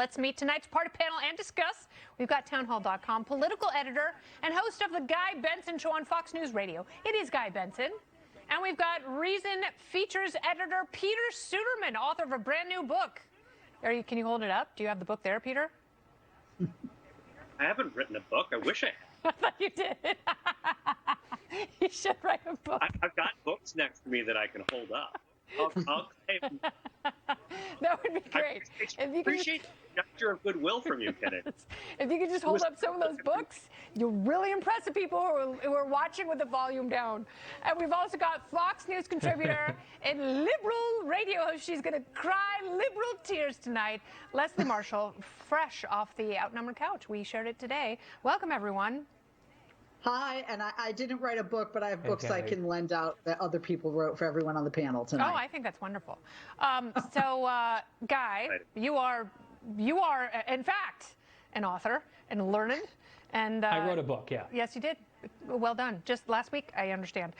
Let's meet tonight's part of panel and discuss. We've got townhall.com political editor and host of the Guy Benson Show on Fox News Radio. It is Guy Benson. And we've got Reason Features editor Peter Suderman, author of a brand new book. Can you hold it up? Do you have the book there, Peter? I haven't written a book. I wish I had. I thought you did. You should write a book. I've got books next to me that I can hold up. I'll claim. That would be great. I appreciate the gesture of goodwill from you, Kenneth. If you could just hold up some of those books, you'll really impress the people who are watching with the volume down. And we've also got Fox News contributor and liberal radio host. She's going to cry liberal tears tonight. Leslie Marshall, fresh off the outnumbered couch. We shared it today. Welcome, everyone. Hi, and I didn't write a book, but I have books I can lend out that other people wrote for everyone on the panel tonight. Oh, I think that's wonderful. Guy, you are, in fact, an author and learned. And I wrote a book, yeah. Yes, you did. Well done. Just last week, I understand.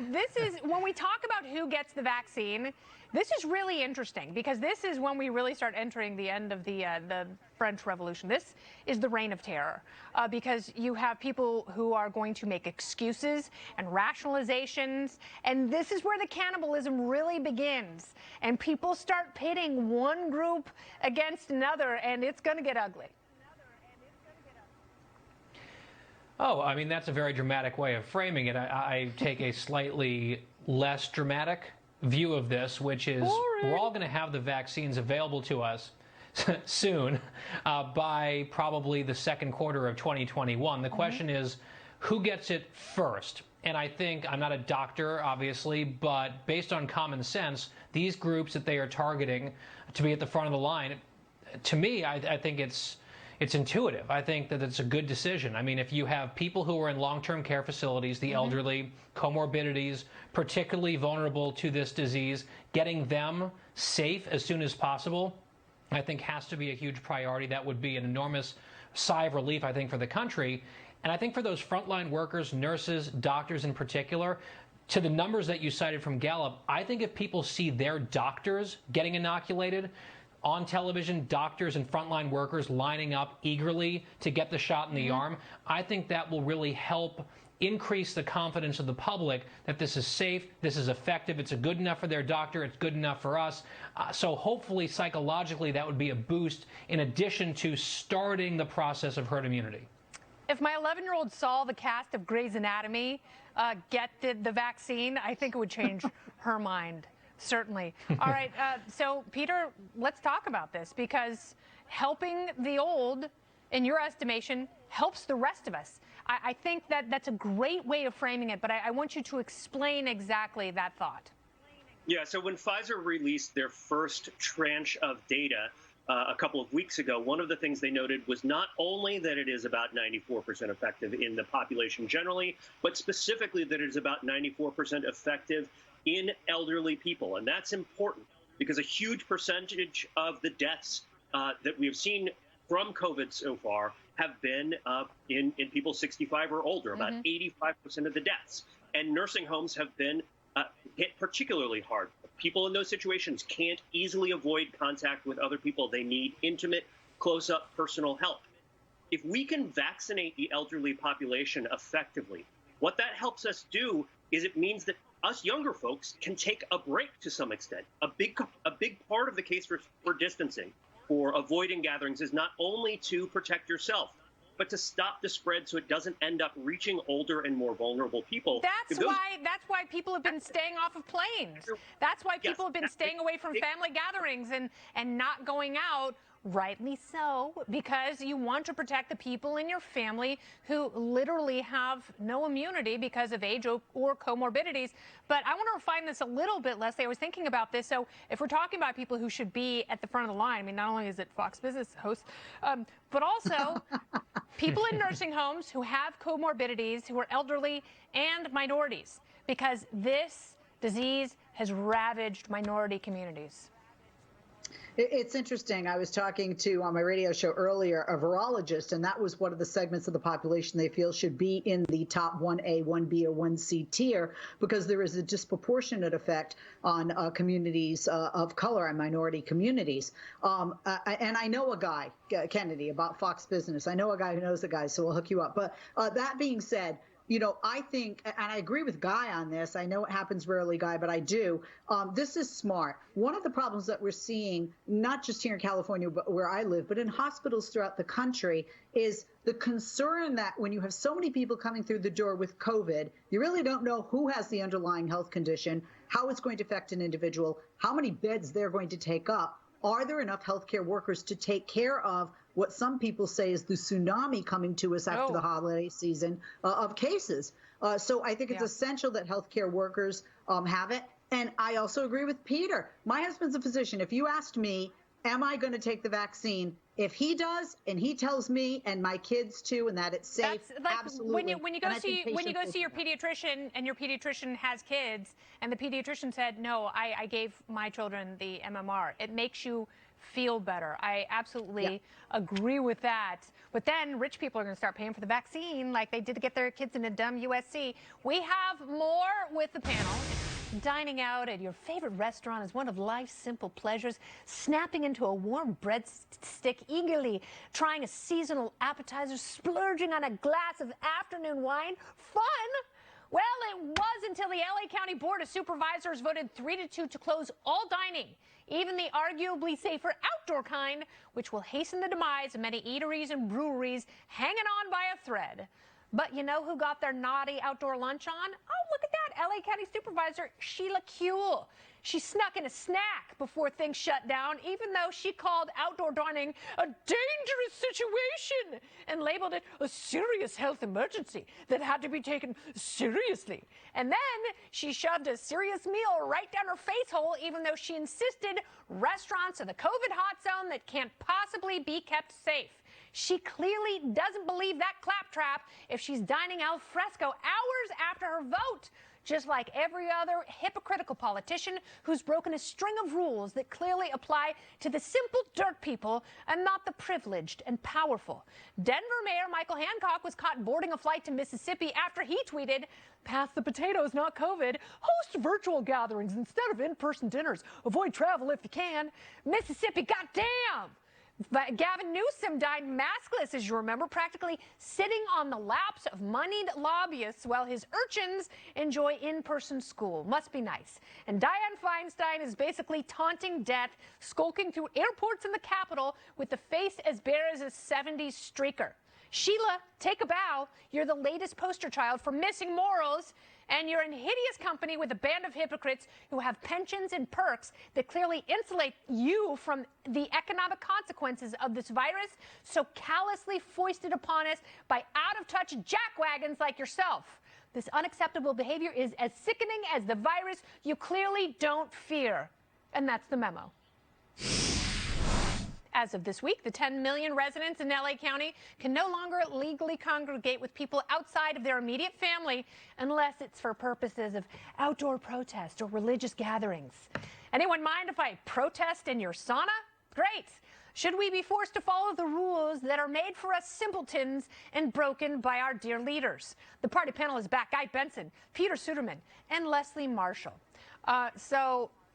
This is, when we talk about who gets the vaccine, this is really interesting because this is when we really start entering the end of the French Revolution. This is the reign of terror because you have people who are going to make excuses and rationalizations, and this is where the cannibalism really begins. And people start pitting one group against another, and it's going to get ugly. Oh, I mean, that's a very dramatic way of framing it. I take a slightly less dramatic view of this, which is we're all going to have the vaccines available to us soon by probably the second quarter of 2021. The question is, who gets it first? And I think, I'm not a doctor, obviously, but based on common sense, these groups that they are targeting to be at the front of the line, to me, I think it's intuitive. I think that it's a good decision. I mean, if you have people who are in long-term care facilities, the elderly, comorbidities, particularly vulnerable to this disease, getting them safe as soon as possible, I think has to be a huge priority. That would be an enormous sigh of relief, I think, for the country. And I think for those frontline workers, nurses, doctors in particular, to the numbers that you cited from Gallup, I think if people see their doctors getting inoculated, on television, doctors and frontline workers lining up eagerly to get the shot in the arm, I think that will really help increase the confidence of the public that this is safe, this is effective, it's good enough for their doctor, it's good enough for us. So hopefully, psychologically, that would be a boost in addition to starting the process of herd immunity. If my 11-year-old saw the cast of Grey's Anatomy get the vaccine, I think it would change her mind. Certainly. All right. So, Peter, let's talk about this because helping the old, in your estimation, helps the rest of us. I think that's a great way of framing it, but I want you to explain exactly that thought. Yeah. So when Pfizer released their first tranche of data a couple of weeks ago, one of the things they noted was not only that it is about 94% effective in the population generally, but specifically that it is about 94% effective in elderly people. And that's important because a huge percentage of the deaths that we have seen from COVID so far have been in people 65 or older, about 85% of the deaths. And nursing homes have been hit particularly hard. People in those situations can't easily avoid contact with other people. They need intimate, close-up personal help. If we can vaccinate the elderly population effectively, what that helps us do is it means that us younger folks can take a break to some extent. A big part of the case for distancing, for avoiding gatherings, is not only to protect yourself, but to stop the spread so it doesn't end up reaching older and more vulnerable people. That's why people have been staying off of planes. That's why people have been staying away from family gatherings and not going out. Rightly so, because you want to protect the people in your family who literally have no immunity because of age or comorbidities. But I want to refine this a little bit, Leslie. I was thinking about this. So if we're talking about people who should be at the front of the line, I mean, not only is it Fox Business hosts, but also people in nursing homes who have comorbidities, who are elderly and minorities, because this disease has ravaged minority communities. It's interesting. I was talking to, on my radio show earlier, a virologist, and that was one of the segments of the population they feel should be in the top 1A, 1B, or 1C tier, because there is a disproportionate effect on communities of color and minority communities. And I know a guy, Kennedy, about Fox Business. I know a guy who knows a guy, so we'll hook you up. But that being said, you know, I think, and I agree with Guy on this, I know it happens rarely, Guy, but I do, this is smart. One of the problems that we're seeing, not just here in California, but where I live, but in hospitals throughout the country, is the concern that when you have so many people coming through the door with COVID, you really don't know who has the underlying health condition, how it's going to affect an individual, how many beds they're going to take up. Are there enough healthcare workers to take care of what some people say is the tsunami coming to us after the holiday season of cases? So I think it's essential that healthcare workers have it. And I also agree with Peter. My husband's a physician. If you asked me, am I going to take the vaccine? If he does, and he tells me and my kids too, and that it's safe, that's like absolutely. When you go see your pediatrician, and your pediatrician has kids, and the pediatrician said, "No, I gave my children the MMR." It makes you feel better. I absolutely agree with that. But then rich people are going to start paying for the vaccine, like they did to get their kids into dumb USC. We have more with the panel. Dining out at your favorite restaurant is one of life's simple pleasures. Snapping into a warm breadstick, eagerly trying a seasonal appetizer, splurging on a glass of afternoon wine. Fun! Well, it was until the LA County Board of Supervisors voted 3-2 to close all dining, even the arguably safer outdoor kind, which will hasten the demise of many eateries and breweries hanging on by a thread. But you know who got their naughty outdoor lunch on? Oh, look at that, LA County Supervisor Sheila Kuehl. She snuck in a snack before things shut down, even though she called outdoor dining a dangerous situation and labeled it a serious health emergency that had to be taken seriously. And then she shoved a serious meal right down her face hole, even though she insisted restaurants are the COVID hot zone that can't possibly be kept safe. She clearly doesn't believe that claptrap if she's dining al fresco hours after her vote, just like every other hypocritical politician who's broken a string of rules that clearly apply to the simple dirt people and not the privileged and powerful. Denver Mayor Michael Hancock was caught boarding a flight to Mississippi after he tweeted, "Pass the potatoes, not COVID. Host virtual gatherings instead of in-person dinners. Avoid travel if you can." Mississippi, goddamn! But Gavin Newsom died maskless, as you remember, practically sitting on the laps of moneyed lobbyists while his urchins enjoy in-person school. Must be nice. And Dianne Feinstein is basically taunting death, skulking through airports in the Capitol with the face as bare as a 70s streaker. Sheila, take a bow. You're the latest poster child for missing morals. And you're in hideous company with a band of hypocrites who have pensions and perks that clearly insulate you from the economic consequences of this virus, so callously foisted upon us by out-of-touch jackwagons like yourself. This unacceptable behavior is as sickening as the virus you clearly don't fear. And that's the memo. As of this week, the 10 million residents in LA County can no longer legally congregate with people outside of their immediate family unless it's for purposes of outdoor protest or religious gatherings. Anyone mind if I protest in your sauna? Great. Should we be forced to follow the rules that are made for us simpletons and broken by our dear leaders? The party panel is back. Guy Benson, Peter Suderman, and Leslie Marshall.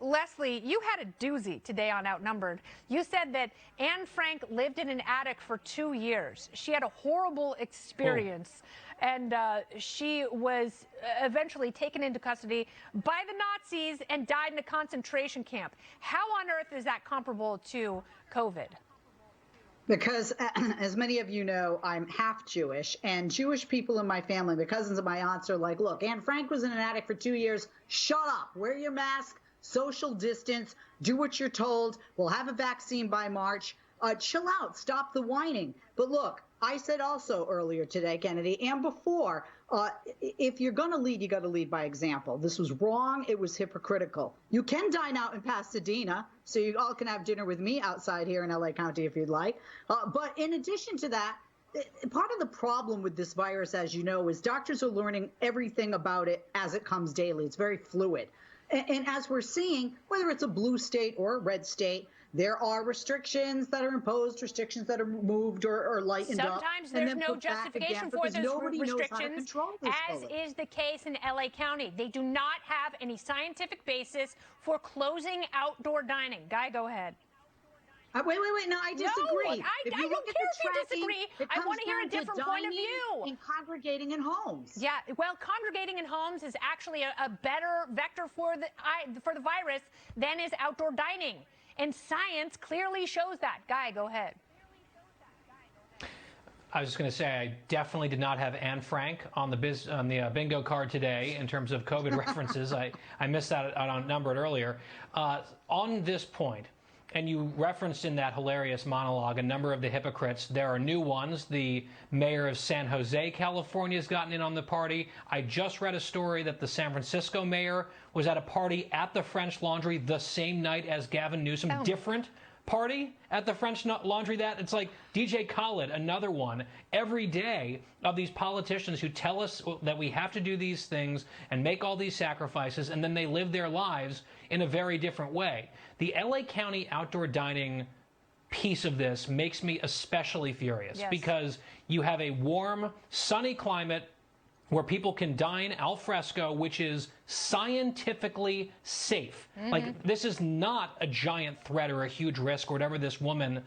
Leslie, you had a doozy today on Outnumbered. You said that Anne Frank lived in an attic for 2 years. She had a horrible experience, and she was eventually taken into custody by the Nazis and died in a concentration camp. How on earth is that comparable to COVID? Because, as many of you know, I'm half Jewish, and Jewish people in my family, the cousins of my aunts, are like, look, Anne Frank was in an attic for 2 years. Shut up. Wear your mask. Social distance, do what you're told. We'll have a vaccine by March. Chill out. Stop the whining. But look, I said also earlier today, Kennedy, and before, if you're going to lead, you got to lead by example. This was wrong. It was hypocritical. You can dine out in Pasadena, so you all can have dinner with me outside here in LA County if you'd like. But in addition to that, part of the problem with this virus, as you know, is doctors are learning everything about it as it comes daily. It's very fluid. And as we're seeing, whether it's a blue state or a red state, There are restrictions that are imposed, restrictions that are moved or lightened up. Sometimes there's no justification for those restrictions, as is the case in LA County. They do not have any scientific basis for closing outdoor dining. Guy, go ahead. Wait. No, I disagree. No, I don't care if you disagree. I want to hear a different point of view. And congregating in homes. Yeah, well, congregating in homes is actually a better vector for the virus than is outdoor dining. And science clearly shows that. Guy, go ahead. I was just going to say, I definitely did not have Anne Frank on the bingo card today in terms of COVID references. I missed that on numbered earlier. On this point, and you referenced in that hilarious monologue a number of the hypocrites. There are new ones. The mayor of San Jose, California, has gotten in on the party. I just read a story that the San Francisco mayor was at a party at the French Laundry the same night as Gavin Newsom. Oh. Different party at the French Laundry. That it's like DJ Khaled, another one, every day of these politicians who tell us that we have to do these things and make all these sacrifices, and then they live their lives in a very different way. The LA County outdoor dining piece of this makes me especially furious. Yes. Because you have a warm, sunny climate where people can dine al fresco, which is scientifically safe. Mm-hmm. Like, this is not a giant threat or a huge risk or whatever this woman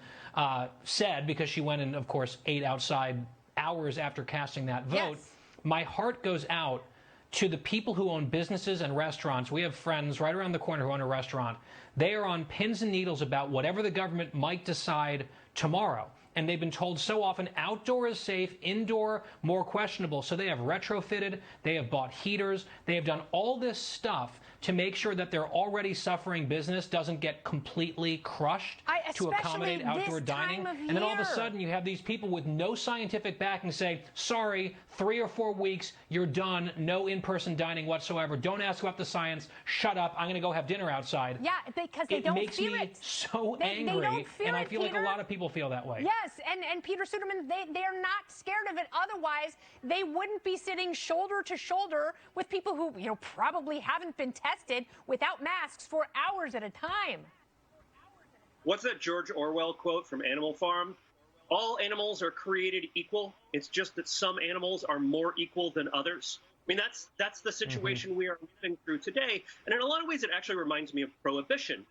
said, because she went and, of course, ate outside hours after casting that vote. Yes. My heart goes out to the people who own businesses and restaurants. We have friends right around the corner who own a restaurant. They are on pins and needles about whatever the government might decide tomorrow. And they've been told so often outdoor is safe, indoor more questionable. So they have retrofitted, they have bought heaters, they have done all this stuff to make sure that their already suffering business doesn't get completely crushed to accommodate outdoor dining. And then all of a sudden you have these people with no scientific backing say, sorry, 3 or 4 weeks, you're done, no in-person dining whatsoever. Don't ask about the science, shut up, I'm going to go have dinner outside. Yeah, because they don't fear it. It makes me so angry, they don't fear and I it, feel Peter. like a lot of people feel that way. Yes, and Peter Suderman, they're not scared of it. Otherwise, they wouldn't be sitting shoulder to shoulder with people who, probably haven't been tested without masks for hours at a time. What's that George Orwell quote from Animal Farm? All animals are created equal. It's just that some animals are more equal than others. I mean, that's the situation we are living through today. And in a lot of ways, it actually reminds me of Prohibition.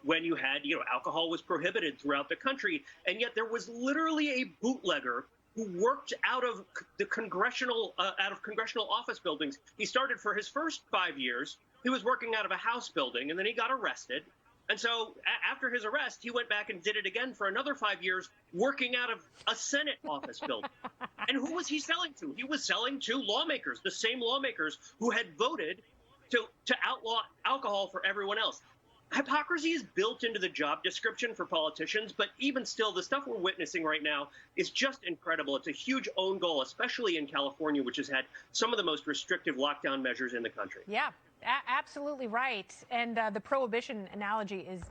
When you had, alcohol was prohibited throughout the country, and yet there was literally a bootlegger who worked out of congressional office buildings. He started for his first 5 years. He was working out of a house building, and then he got arrested. And so after his arrest, he went back and did it again for another 5 years, working out of a Senate office building. And who was he selling to? He was selling to lawmakers, the same lawmakers who had voted to outlaw alcohol for everyone else. Hypocrisy is built into the job description for politicians, but even still, the stuff we're witnessing right now is just incredible. It's a huge own goal, especially in California, which has had some of the most restrictive lockdown measures in the country. Yeah, absolutely right. And the Prohibition analogy is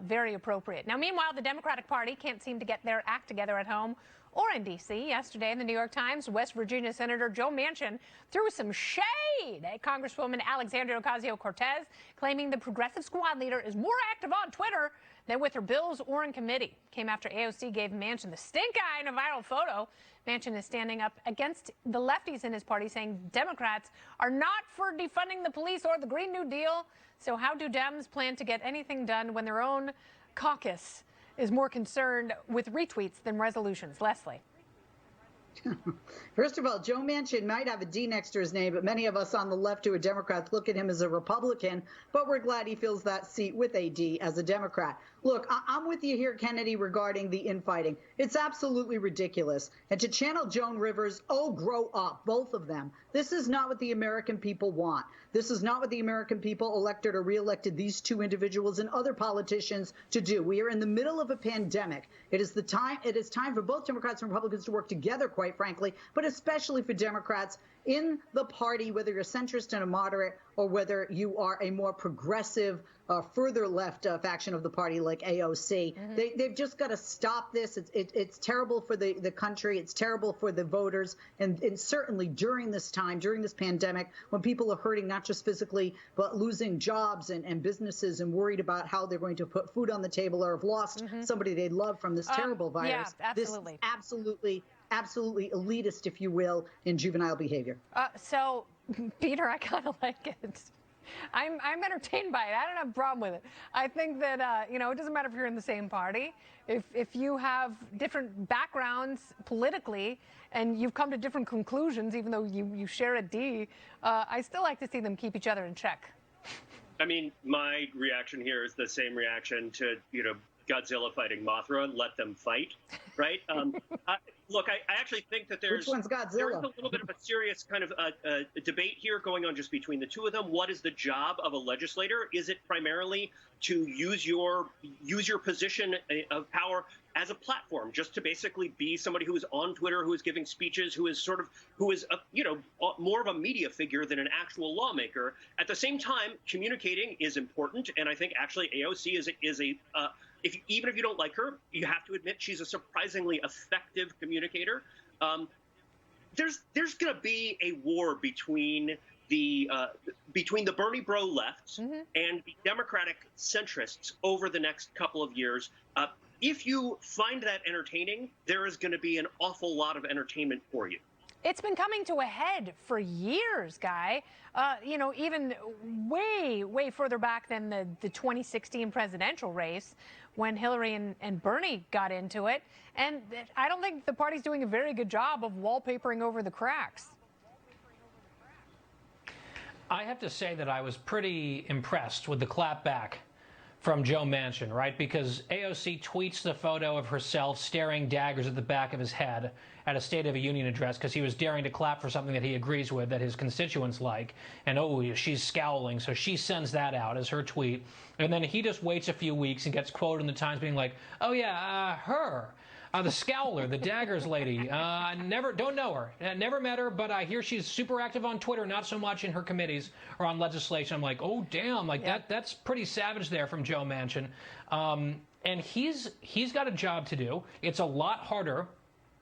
very appropriate. Now, meanwhile, the Democratic Party can't seem to get their act together at home or in D.C. Yesterday in the New York Times, West Virginia Senator Joe Manchin threw some shade at Congresswoman Alexandria Ocasio-Cortez, claiming the progressive squad leader is more active on Twitter than with her bills or in committee. Came after AOC gave Manchin the stink eye in a viral photo. Manchin is standing up against the lefties in his party, saying Democrats are not for defunding the police or the Green New Deal. So how do Dems plan to get anything done when their own caucus is more concerned with retweets than resolutions? Leslie. First of all, Joe Manchin might have a D next to his name, but many of us on the left who are Democrats look at him as a Republican, but we're glad he fills that seat with a D as a Democrat. Look, I'm with you here, Kennedy, regarding the infighting. It's absolutely ridiculous. And to channel Joan Rivers, oh, grow up, both of them. This is not what the American people want. This is not what the American people elected or reelected these two individuals and other politicians to do. We are in the middle of a pandemic. It is time for both Democrats and Republicans to work together, quite quite frankly, but especially for Democrats in the party, whether you're centrist and a moderate or whether you are a more progressive, further left faction of the party like AOC. They've just got to stop this. It's terrible for the country. It's terrible for the voters. And certainly during this time, during this pandemic, when people are hurting, not just physically, but losing jobs and businesses and worried about how they're going to put food on the table or have lost somebody they love from this terrible virus. Yeah, absolutely. This is absolutely elitist, if you will, in juvenile behavior. So, Peter, I kind of like it. I'm entertained by it. I don't have a problem with it. I think that, it doesn't matter if you're in the same party. If you have different backgrounds politically and you've come to different conclusions, even though you share a D, I still like to see them keep each other in check. I mean, my reaction here is the same reaction to, Godzilla fighting Mothra. Let them fight, right? Look, I actually think that there is a little bit of a serious kind of a debate here going on just between the two of them. What is the job of a legislator? Is it primarily to use your position of power as a platform, just to basically be somebody who is on Twitter, who is giving speeches, who is more of a media figure than an actual lawmaker? At the same time, communicating is important, and I think actually AOC is a even if you don't like her, you have to admit she's a surprisingly effective communicator. There's going to be a war between the Bernie bro lefts and the Democratic centrists over the next couple of years. If you find that entertaining, there is going to be an awful lot of entertainment for you. It's been coming to a head for years, Guy. Even way further back than the 2016 presidential race, when Hillary and Bernie got into it. And I don't think the party's doing a very good job of wallpapering over the cracks. I have to say that I was pretty impressed with the clapback from Joe Manchin, right? Because AOC tweets the photo of herself staring daggers at the back of his head at a State of the Union address because he was daring to clap for something that he agrees with, that his constituents like. And, she's scowling, so she sends that out as her tweet. And then he just waits a few weeks and gets quoted in the Times being like, her. The Scowler, the Daggers lady, don't know her, never met her, but I hear she's super active on Twitter, not so much in her committees or on legislation. I'm like, oh, damn, that's pretty savage there from Joe Manchin. And he's got a job to do. It's a lot harder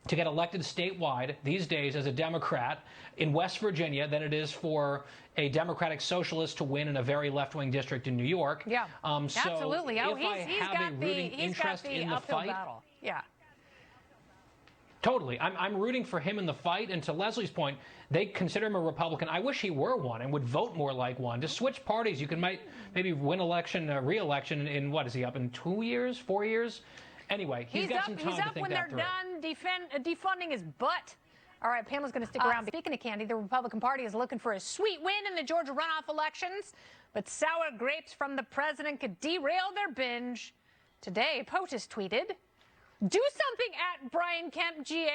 to get elected statewide these days as a Democrat in West Virginia than it is for a Democratic socialist to win in a very left-wing district in New York. Yeah, absolutely. So if I have a rooting interest in the fight, battle. Yeah. Totally. I'm rooting for him in the fight. And to Leslie's point, they consider him a Republican. I wish he were one and would vote more like one. To switch parties, you can maybe win re-election in, what is he, up in 2 years, 4 years? Anyway, he's got some time to think that through. He's up when they're done defunding his butt. All right, Pamela's going to stick around. Speaking of candy, the Republican Party is looking for a sweet win in the Georgia runoff elections, but sour grapes from the president could derail their binge. Today, POTUS tweeted, "Do something at Brian Kemp, GA.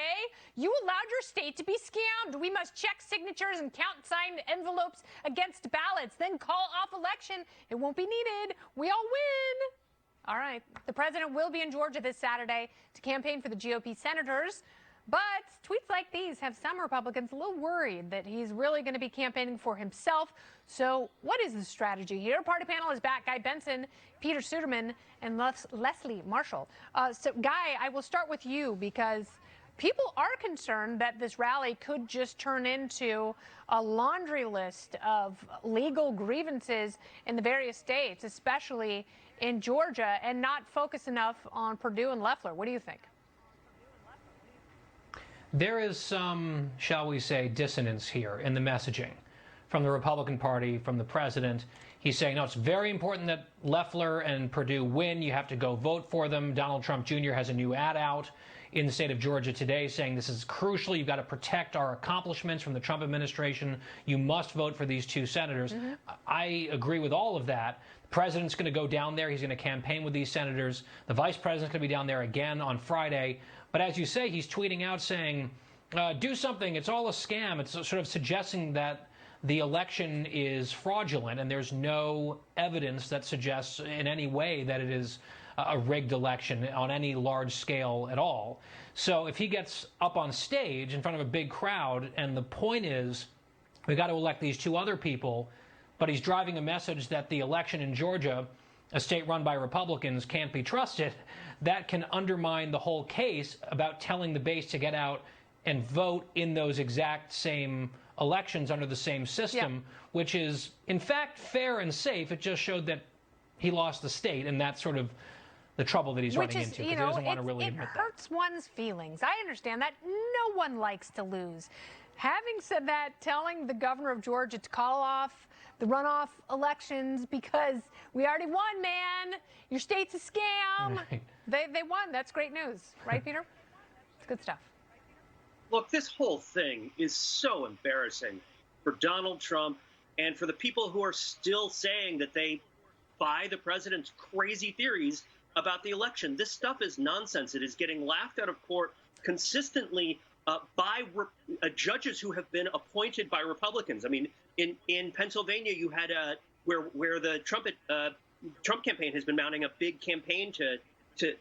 You allowed your state to be scammed. We must check signatures and count signed envelopes against ballots, then call off election. It won't be needed. We all win." All right. The president will be in Georgia this Saturday to campaign for the GOP senators. But tweets like these have some Republicans a little worried that he's really going to be campaigning for himself. So what is the strategy here? Party panel is back. Guy Benson, Peter Suderman, and Leslie Marshall. So, Guy, I will start with you because people are concerned that this rally could just turn into a laundry list of legal grievances in the various states, especially in Georgia, and not focus enough on Perdue and Loeffler. What do you think? There is some, shall we say, dissonance here in the messaging from the Republican Party, from the president. He's saying, no, it's very important that Loeffler and Perdue win. You have to go vote for them. Donald Trump Jr. has a new ad out in the state of Georgia today saying this is crucial. You've got to protect our accomplishments from the Trump administration. You must vote for these two senators. I agree with all of that. The president's going to go down there. He's going to campaign with these senators. The vice president's going to be down there again on Friday. But as you say, he's tweeting out saying, do something. It's all a scam. It's sort of suggesting that the election is fraudulent, and there's no evidence that suggests in any way that it is a rigged election on any large scale at all. So if he gets up on stage in front of a big crowd and the point is we got to elect these two other people, but he's driving a message that the election in Georgia, a state run by Republicans, can't be trusted, that can undermine the whole case about telling the base to get out and vote in those exact same elections under the same system, which is, in fact, fair and safe. It just showed that he lost the state, and that's sort of the trouble that he's running into, because he doesn't want to really admit that. It hurts one's feelings. I understand that. No one likes to lose. Having said that, telling the governor of Georgia to call off the runoff elections because we already won, man. Your state's a scam. Right. They won. That's great news. Right, Peter? It's good stuff. Look, this whole thing is so embarrassing for Donald Trump and for the people who are still saying that they buy the president's crazy theories about the election. This stuff is nonsense. It is getting laughed out of court consistently by judges who have been appointed by Republicans. I mean, in Pennsylvania, you had where the Trump campaign has been mounting a big campaign to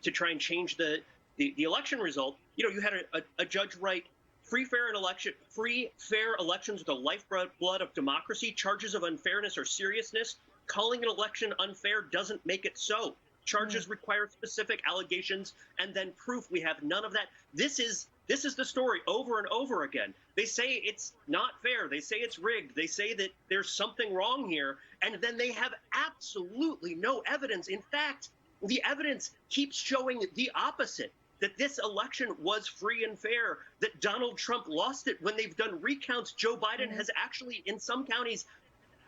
try and change the election result. You know, you had a judge write, free, fair elections are the lifeblood of democracy. Charges of unfairness or seriousness. Calling an election unfair doesn't make it so. Charges require specific allegations and then proof. We have none of that. This is the story over and over again. They say it's not fair. They say it's rigged. They say that there's something wrong here. And then they have absolutely no evidence. In fact, the evidence keeps showing the opposite, that this election was free and fair, that Donald Trump lost it. When they've done recounts, Joe Biden has actually, in some counties,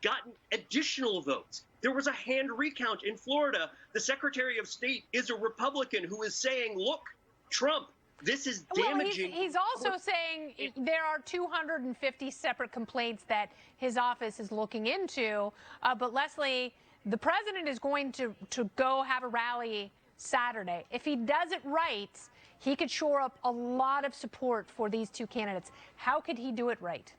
gotten additional votes. There was a hand recount in Florida. The Secretary of State is a Republican who is saying, look, Trump, this is damaging. Well, he's also saying there are 250 separate complaints that his office is looking into. But Leslie, the president is going to go have a rally Saturday. If he does it right, he could shore up a lot of support for these two candidates. How could he do it right?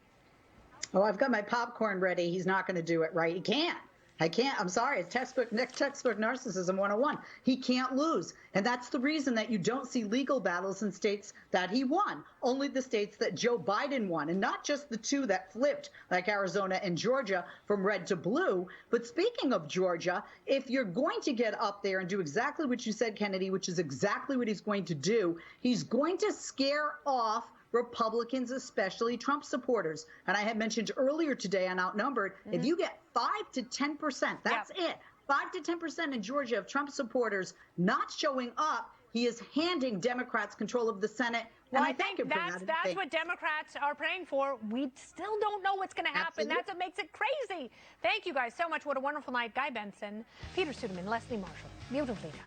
Oh, I've got my popcorn ready. He's not going to do it right. He can't. I can't. I'm sorry. It's textbook narcissism 101. He can't lose. And that's the reason that you don't see legal battles in states that he won. Only the states that Joe Biden won, and not just the two that flipped, like Arizona and Georgia, from red to blue. But speaking of Georgia, if you're going to get up there and do exactly what you said, Kennedy, which is exactly what he's going to do, he's going to scare off Republicans, especially Trump supporters. And I had mentioned earlier today on Outnumbered, if you get 5 to 10%, that's it, 5 to 10% in Georgia of Trump supporters not showing up, he is handing Democrats control of the Senate. Well, I think that's what Democrats are praying for. We still don't know what's going to happen. Absolutely. That's what makes it crazy. Thank you guys so much. What a wonderful night. Guy Benson, Peter Suderman, Leslie Marshall. Beautifully done.